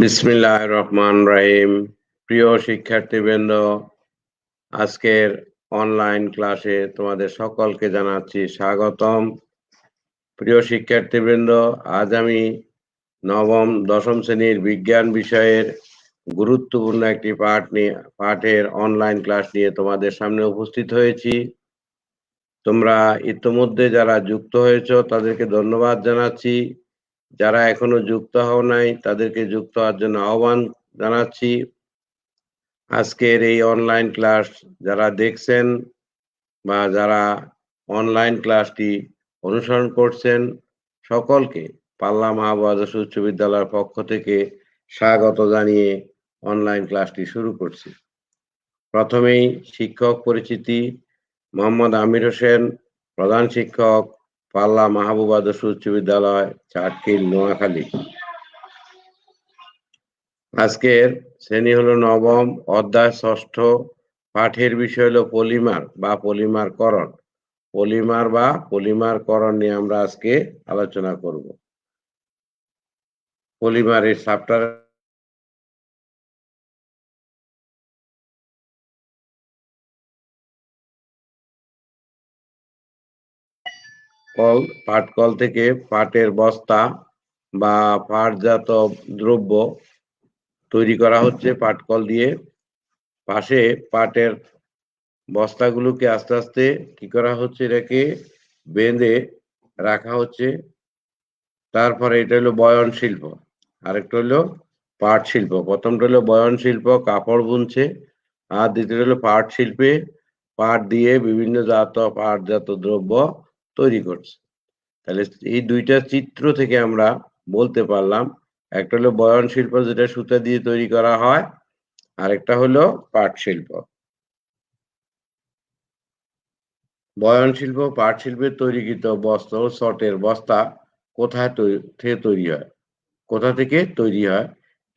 বিসমিল্লাহির রহমানির রহিম। প্রিয় শিক্ষার্থীবৃন্দ, আজকের অনলাইন ক্লাসে তোমাদের সকলকে জানাচ্ছি স্বাগতম। প্রিয় শিক্ষার্থীবৃন্দ, আজ আমি নবম দশম শ্রেণীর বিজ্ঞান বিষয়ের গুরুত্বপূর্ণ একটি পাঠের অনলাইন ক্লাস নিয়ে তোমাদের সামনে উপস্থিত হয়েছি। তোমরা ইতিমধ্যে যারা যুক্ত হয়েছো তাদেরকে ধন্যবাদ জানাচ্ছি। যারা এখনো যুক্ত হও নাই তাদেরকে যুক্ত হওয়ার জন্য আহ্বান জানাচ্ছি। আজকের এই অনলাইন ক্লাস যারা দেখছেন বা যারা অনলাইন ক্লাসটি অনুসরণ করছেন সকলকে পাল্লা মাহবুব আদর্শ উচ্চ বিদ্যালয়ের পক্ষ থেকে স্বাগত জানিয়ে অনলাইন ক্লাসটি শুরু করছি। প্রথমেই শিক্ষক পরিচিতি। মোহাম্মদ আমির হোসেন, প্রধান শিক্ষক, পাল্লা মাহবুব আদর্শ উচ্চ বিদ্যালয়, চাটখিল, নোয়াখালী। আজকের শ্রেণী হলো নবম, অধ্যায় ষষ্ঠ, পাঠের বিষয় হলো পলিমার বা পলিমারকরণ। পলিমার বা পলিমারকরণ নিয়ে আমরা আজকে আলোচনা করব। পলিমারের চ্যাপ্টার পাটকল থেকে পাটের বস্তা বা পাটজাত দ্রব্য তৈরি করা হচ্ছে পাটকল দিয়ে। পাশে পাটের বস্তাগুলোকে আস্তে আস্তে কি করা হচ্ছে, এটাকে বেঁধে রাখা হচ্ছে। তারপরে এটা হলো বয়ন শিল্প, আরেকটা হলো পাট শিল্প। প্রথমটা হলো বয়ন শিল্প, কাপড় বুনছে, আর দ্বিতীয় হলো পাট শিল্পে পাট দিয়ে বিভিন্ন পাটজাত দ্রব্য তৈরি করছে। তাহলে এই দুইটা চিত্র থেকে আমরা বলতে পারলাম, একটা হলো বয়ন শিল্প যেটা সুতা দিয়ে তৈরি করা হয়, আরেকটা হলো পাট শিল্প। বয়ন শিল্প পাট শিল্পের তৈরিকৃত বস্ত্র ও চটের বস্তা কোথায় তৈরি হয়, কোথা থেকে তৈরি হয়,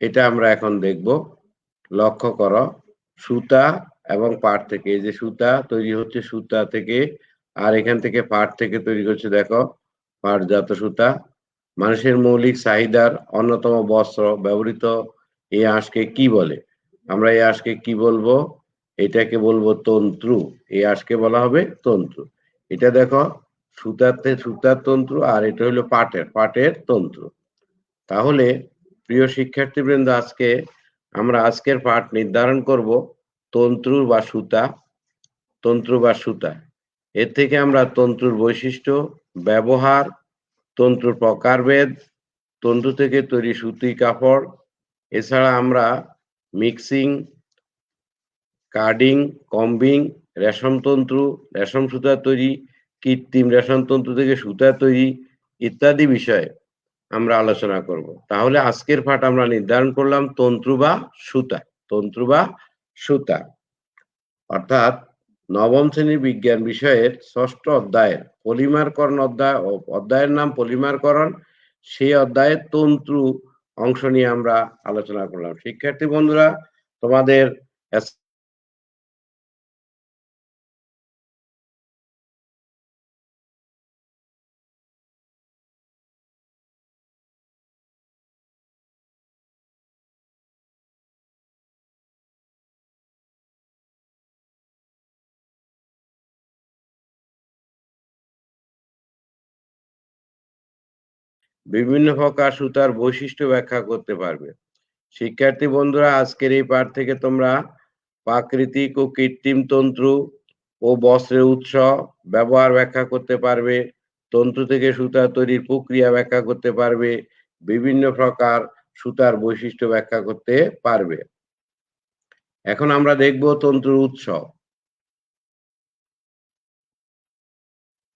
এটা আমরা এখন দেখব। লক্ষ্য করো, সুতা এবং পাট থেকে, এই যে সুতা তৈরি হচ্ছে সুতা থেকে, আর এখান থেকে পাট থেকে তৈরি করছে, দেখো পাটজাত সুতা। মানুষের মৌলিক চাহিদার অন্যতম বস্ত্র ব্যবহৃত এই আঁশকে কি বলে? আমরা এই আঁশকে কি বলবো? এটাকে বলবো তন্তু। এই আঁশকে বলা হবে তন্তু। এটা দেখো সুতার তন্তু, আর এটা হলো পাটের তন্তু। তাহলে প্রিয় শিক্ষার্থীবৃন্দ, আজকের পাঠ নির্ধারণ করব তন্ত্রুর বা সুতা। এর থেকে আমরা তন্ত্রুর বৈশিষ্ট্য, ব্যবহার, তন্ত্রুর প্রকারভেদ, তন্তু থেকে তৈরি সুতি কাপড়, এছাড়া আমরা মিক্সিং, কার্ডিং, কম্বিং, রেশমতন্তু, রেশম সুতা তৈরি, কৃত্রিম রেশমতন্তু থেকে সুতা তৈরি ইত্যাদি বিষয়ে আমরা আলোচনা করব। তাহলে আজকের পাঠ আমরা নির্ধারণ করলাম তন্তু বা সুতা, অর্থাৎ নবম শ্রেণীর বিজ্ঞান বিষয়ের ষষ্ঠ অধ্যায়ের পলিমারকরণ অধ্যায়ের নাম পলিমারকরণ। সেই অধ্যায়ের তন্তু অংশ নিয়ে আমরা আলোচনা করলাম। শিক্ষার্থী বন্ধুরা, তোমাদের বিভিন্ন প্রকার সুতার বৈশিষ্ট্য ব্যাখ্যা করতে পারবে। শিক্ষার্থী বন্ধুরা, আজকের এই পাঠ থেকে তোমরা প্রাকৃতিক ও কৃত্রিম তন্তু ও বস্ত্রের উৎস ব্যবহার ব্যাখ্যা করতে পারবে, তন্তু থেকে সুতা তৈরির প্রক্রিয়া ব্যাখ্যা করতে পারবে, বিভিন্ন প্রকার সুতার বৈশিষ্ট্য ব্যাখ্যা করতে পারবে। এখন আমরা দেখব তন্তুর উৎস।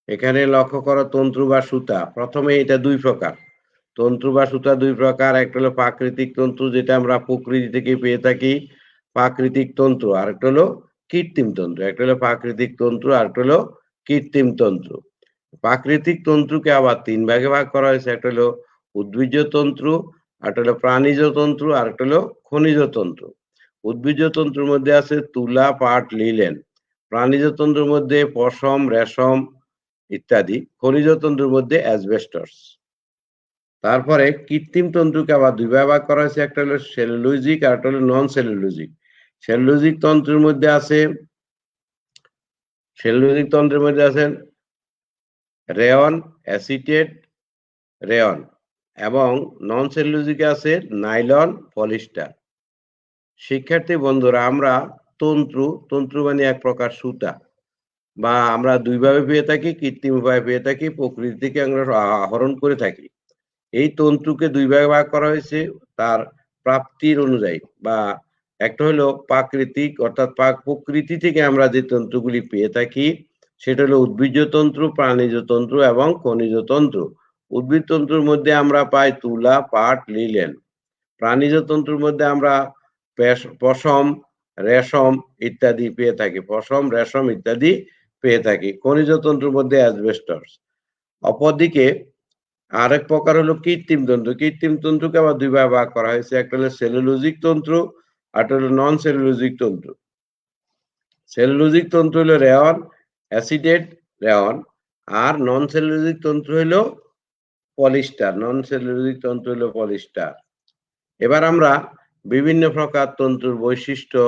এখানে লক্ষ্য করো তন্তু বা সুতা। প্রথমে এটা দুই প্রকার, তন্তু বা সুতা দুই প্রকার। একটা হলো প্রাকৃতিক তন্তু, যেটা আমরা প্রকৃতি থেকে পেয়ে থাকি, প্রাকৃতিক তন্তু। আর একটা হলো কৃত্রিম তন্তু। একটা হলো প্রাকৃতিক তন্তু, আর একটা হলো কৃত্রিম তন্তু। প্রাকৃতিক তন্তুকে আবার তিন ভাগে ভাগ করা হয়েছে। একটা হলো উদ্ভিজ্জ তন্তু, একটা হলো প্রাণীজ তন্তু, আর একটা হলো খনিজ তন্তু। উদ্ভিজ্জ তন্তুর মধ্যে আছে তুলা, পাট, লিনেন। প্রাণীজ তন্তুর মধ্যে পশম, রেশম ইত্যাদি। খনিজ তন্তুর মধ্যে অ্যাসবেস্টস। তারপরে কৃত্রিম তন্তুকে আবার দুই ভাগ করা হয়েছে, একটা হলো সেলুলোজিক আর একটা হলো নন সেলুলোজিক। সেলুলোজিক তন্ত্রের মধ্যে আছে রেয়ন, অ্যাসিটেট, রেয়ন, এবং নন সেলুলোজিকে আছে নাইলন, পলিস্টার। শিক্ষার্থী বন্ধুরা, আমরা তন্তু মানে এক প্রকার সুতা, বা আমরা দুইভাবে পেয়ে থাকি, কৃত্রিম উপায়ে পেয়ে থাকি, প্রকৃতি থেকে আমরা আহরণ করে থাকি। এই তন্তুকে দুই ভাগে ভাগ করা হয়েছে তার প্রাপ্তির অনুযায়ী, বা একটা হলো প্রাকৃতিক, অর্থাৎ প্রকৃতি থেকে আমরা যে তন্তুগুলি পেয়ে থাকি সেটা হলো উদ্ভিজ্জ তন্তু, প্রাণীজ তন্তু এবং খনিজ তন্তু। উদ্ভিদ তন্তুর মধ্যে আমরা পাই তুলা, পাট, লিনেন। প্রাণীজ তন্তুর মধ্যে আমরা পশম, রেশম ইত্যাদি পেয়ে থাকি। পশম, রেশম ইত্যাদি পেয়ে থাকি। খনিজ তন্তুর মধ্যে অ্যাসবেস্টস। অপরদিকে আরেক প্রকার হলো কৃত্রিম তন্তু। কৃত্রিম তন্তুকে আবার দুই ভাগে ভাগ করা হয়েছে, একটা হলো সেলুলোজিক তন্তু আর একটা হলো নন সেলুলোজিক তন্তু। সেলুলোজিক তন্তু হলো রেয়ন, অ্যাসিডেড রেয়ন, আর নন সেলুলোজিক তন্তু হলো পলিস্টার। নন সেলুলোজিক তন্তু হলো পলিস্টার। এবার আমরা বিভিন্ন প্রকার তন্তুর বৈশিষ্ট্য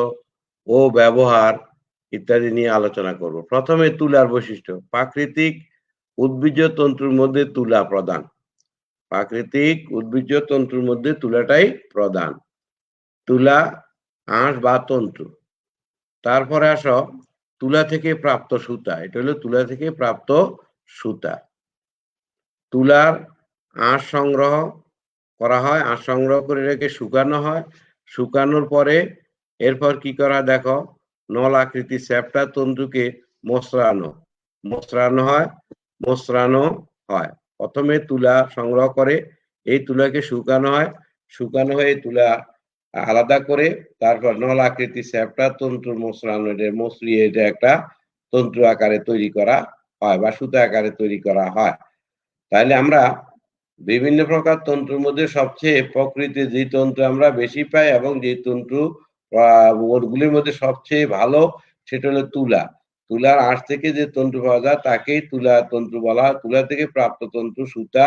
ও ব্যবহার ইত্যাদি নিয়ে আলোচনা করব। প্রথমে তুলার বৈশিষ্ট্য। প্রাকৃতিক উদ্ভিজ্জ তন্তুর মধ্যে তুলা প্রধান। প্রাকৃতিক উদ্ভিজ্জ তন্তুর মধ্যে তুলাটাই প্রধান। তুলা আঁশ বা তন্তু। তারপরে আসো তুলা থেকে প্রাপ্ত সুতা। এটা হলো তুলা থেকে প্রাপ্ত সুতা। তুলার আঁশ সংগ্রহ করা হয়, আঁশ সংগ্রহ করে রেখে শুকানো হয়। শুকানোর পরে এরপর কি করা দেখো, নল আকৃতি চ্যাপ্টা তন্তুকে মোচড়ানো হয়। প্রথমে তুলা সংগ্রহ করে এই তুলাকে শুকানো হয়, শুকানো হয়ে তুলা আলাদা করে তারপর নল আকৃতি চ্যাপ্টা তন্তুর মসৃণিয়ে এটা একটা তন্তু আকারে তৈরি করা হয় বা সুতা আকারে তৈরি করা হয়। তাহলে আমরা বিভিন্ন প্রকার তন্তুর মধ্যে সবচেয়ে প্রকৃতির যে তন্তু আমরা বেশি পাই এবং যে তন্তু ওগুলির মধ্যে সবচেয়ে ভালো সেটা হলো তুলা। তুলার আঁশ থেকে যে তন্তু পাওয়া যায় তাকেই তুলা তন্তু বলা হয়। তুলা থেকে প্রাপ্ত তন্তু সুতা।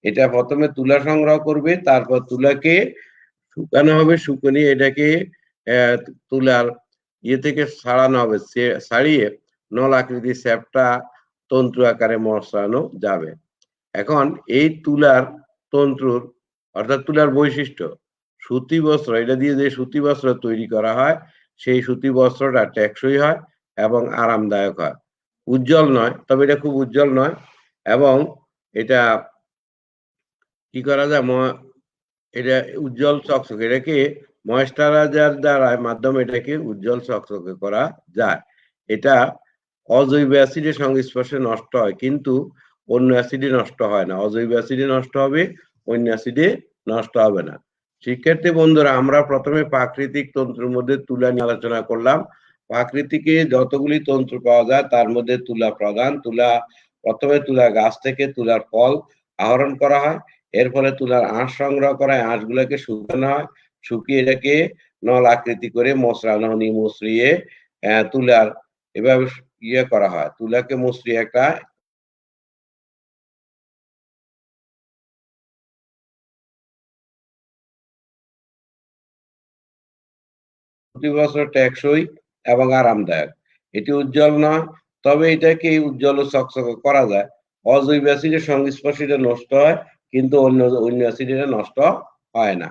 এটা প্রথমে তুলা সংগ্রহ করবে, তারপর তুলাকে শুকানো হবে, শুকনি এটাকে তুলার ইয়ে থেকে ছাড়ানো হবে, ছাড়িয়ে নল আকৃতি চ্যাপ্টা তন্তু আকারে মোচড়ানো যাবে। এখন এই তুলার তন্তুর অর্থাৎ তুলার বৈশিষ্ট্য, সুতি বস্ত্র, এটা দিয়ে যে সুতি বস্ত্র তৈরি করা হয় সেই সুতি বস্ত্রটা টেকসই হয় এবং আরামদায়ক হয়। উজ্জ্বল নয়, তবে এটা খুব উজ্জ্বল নয়, এবং এটা কি করা যায়, এটা উজ্জ্বল চকচকে, এটাকে ময়েশ্চারাইজার দ্বারা মাধ্যমে এটাকে উজ্জ্বল চকচকে করা যায়। এটা অজৈব অ্যাসিডের সংস্পর্শে নষ্ট হয়, কিন্তু অন্য অ্যাসিডে নষ্ট হয় না। অজৈব অ্যাসিডে নষ্ট হবে, অন্য অ্যাসিডে নষ্ট হবে না। শিক্ষার্থী বন্ধুরা, আমরা প্রথমে প্রাকৃতিক তন্তুর মধ্যে তুলা নিয়ে আলোচনা করলাম। প্রাকৃতিকে যতগুলি তন্তু পাওয়া যায় তার মধ্যে তুলা প্রধান। প্রথমে তুলা গাছ থেকে তুলার ফল আহরণ করা হয়, এর ফলে তুলার আঁশ সংগ্রহ করা হয়, আঁশগুলোকে শুকানো হয়, শুকিয়ে এটাকে নল আকৃতি করে মসৃণিয়ে তুলার এভাবে ইয়ে করা হয়, তুলাকে মসৃণিয়ে একটা বছর টেকসই এবং আরামদায়ক। এটি উজ্জ্বল নয়, তবে এটাকে উজ্জ্বল ও চকচকে করা যায়। অজৈব অ্যাসিডের সংস্পর্শে এটা নষ্ট হয়, কিন্তু অন্য অ্যাসিড এটা নষ্ট হয় না।